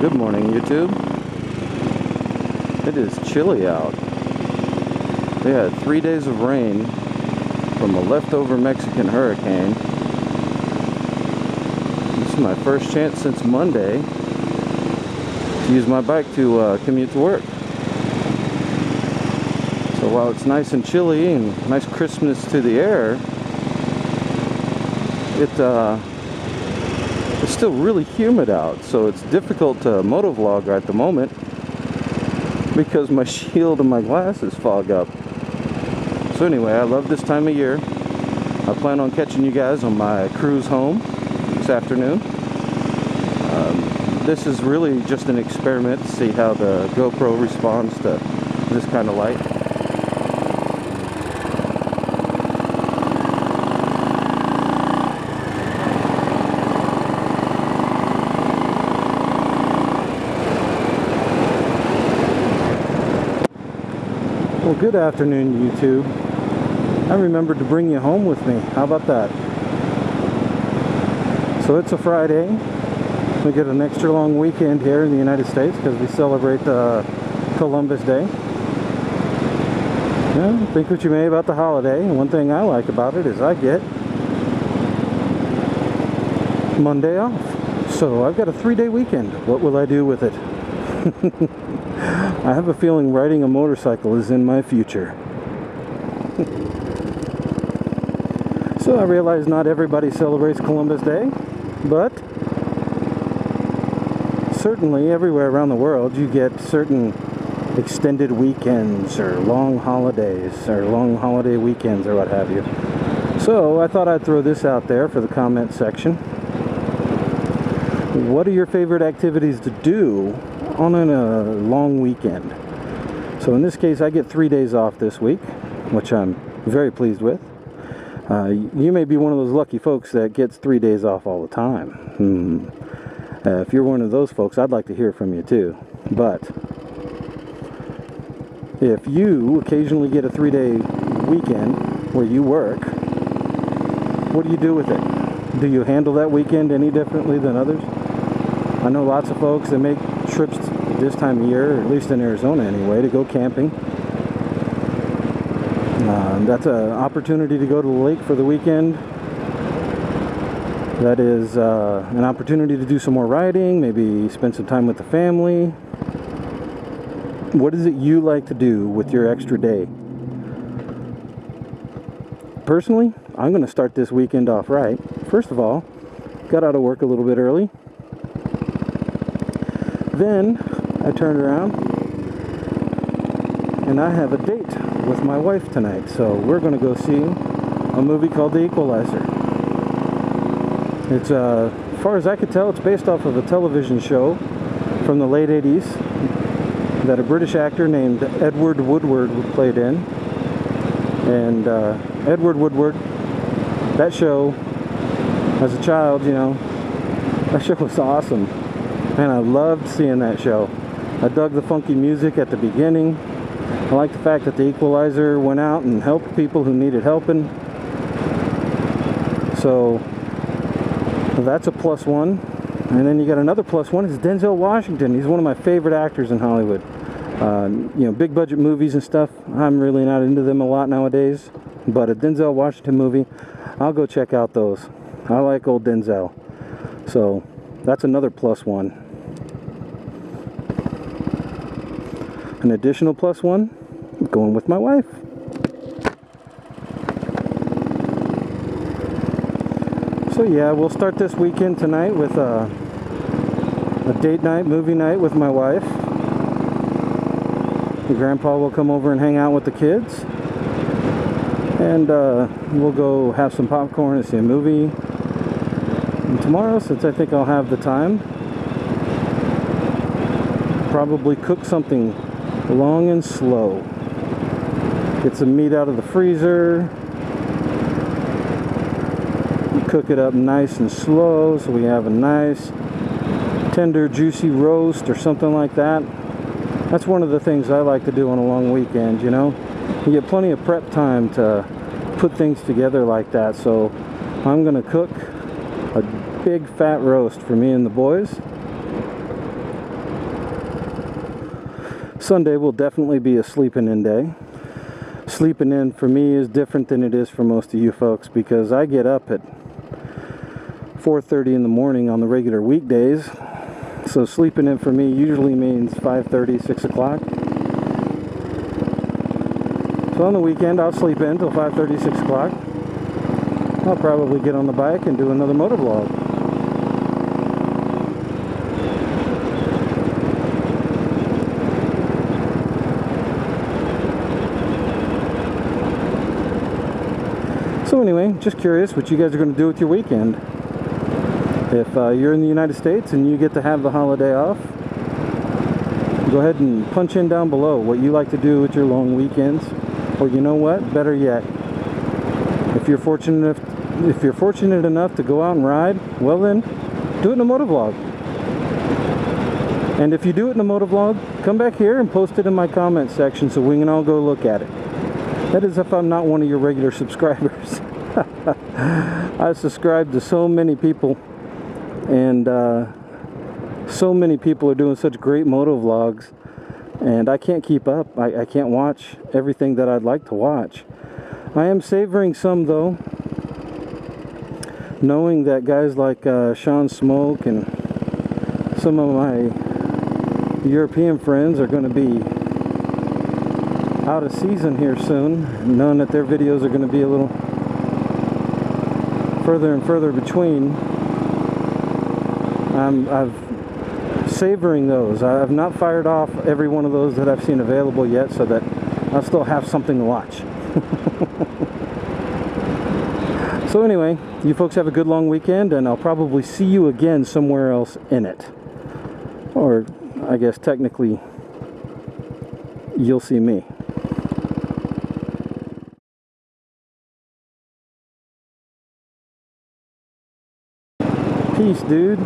Good morning, YouTube. It is chilly out. We had 3 days of rain from a leftover Mexican hurricane. This is my first chance since Monday to use my bike to commute to work. So while it's nice and chilly and nice crispness to the air, it's still really humid out, so it's difficult to MotoVlog at the moment because my shield and my glasses fog up. So anyway, I love this time of year. I plan on catching you guys on my cruise home this afternoon. This is really just an experiment to see how the GoPro responds to this kind of light. Well, good afternoon, YouTube. I remembered to bring you home with me. How about that? So it's a Friday. We get an extra long weekend here in the United States because we celebrate Columbus Day. Yeah, think what you may about the holiday. One thing I like about it is I get Monday off. So I've got a 3-day weekend. What will I do with it? I have a feeling riding a motorcycle is in my future. So I realize not everybody celebrates Columbus Day, but certainly everywhere around the world you get certain extended weekends or long holidays or long holiday weekends or what have you. So I thought I'd throw this out there for the comment section. What are your favorite activities to do on a long weekend? So in this case, I get 3 days off this week, which I'm very pleased with. You may be one of those lucky folks that gets 3 days off all the time. If you're one of those folks, I'd like to hear from you too. But if you occasionally get a 3-day weekend where you work, what do you do with it? Do you handle that weekend any differently than others? I know lots of folks that make trips this time of year, or at least in Arizona anyway, to go camping. That's an opportunity to go to the lake for the weekend. That is an opportunity to do some more riding, maybe spend some time with the family. What is it you like to do with your extra day? Personally, I'm going to start this weekend off right. First of all, got out of work a little bit early. Then I turned around and I have a date with my wife tonight. So we're going to go see a movie called The Equalizer. It's, as far as I could tell, it's based off of a television show from the late 80s that a British actor named Edward Woodward played in. And Edward Woodward, that show, as a child, you know, that show was awesome. And I loved seeing that show. I dug the funky music at the beginning. I like the fact that the Equalizer went out and helped people who needed helping. So that's a plus one. And then you got another plus one is Denzel Washington. He's one of my favorite actors in Hollywood. You know, big budget movies and stuff, I'm really not into them a lot nowadays. But a Denzel Washington movie, I'll go check out those. I like old Denzel. So that's another plus one. An additional plus one, going with my wife. So yeah, we'll start this weekend tonight with a date night, movie night with my wife. The grandpa will come over and hang out with the kids. And we'll go have some popcorn and see a movie. And tomorrow, since I think I'll have the time, probably cook something long and slow. Get some meat out of the freezer. Cook it up nice and slow so we have a nice tender juicy roast or something like that. That's one of the things I like to do on a long weekend, you know. You get plenty of prep time to put things together like that. So I'm gonna cook a big fat roast for me and the boys. Sunday will definitely be a sleeping in day. Sleeping in for me is different than it is for most of you folks, because I get up at 4:30 in the morning on the regular weekdays. So sleeping in for me usually means 5:30, 6 o'clock. So on the weekend I'll sleep in till 5:30, 6 o'clock. I'll probably get on the bike and do another motovlog. So anyway, just curious what you guys are going to do with your weekend. If you're in the United States and you get to have the holiday off, go ahead and punch in down below what you like to do with your long weekends. Or you know what, better yet, if you're fortunate enough to go out and ride, well then, do it in a motovlog. And if you do it in a motovlog, come back here and post it in my comment section so we can all go look at it. That is if I'm not one of your regular subscribers. I subscribe to so many people, and so many people are doing such great motovlogs, and I can't keep up. I can't watch everything that I'd like to watch. I am savoring some though, knowing that guys like Sean Smoke and some of my European friends are going to be out of season here soon, knowing that their videos are going to be a little further and further between. I'm savoring those. I've not fired off every one of those that I've seen available yet, so that I'll still have something to watch. So anyway, you folks have a good long weekend, and I'll probably see you again somewhere else in it. Or I guess technically you'll see me. Peace, dude.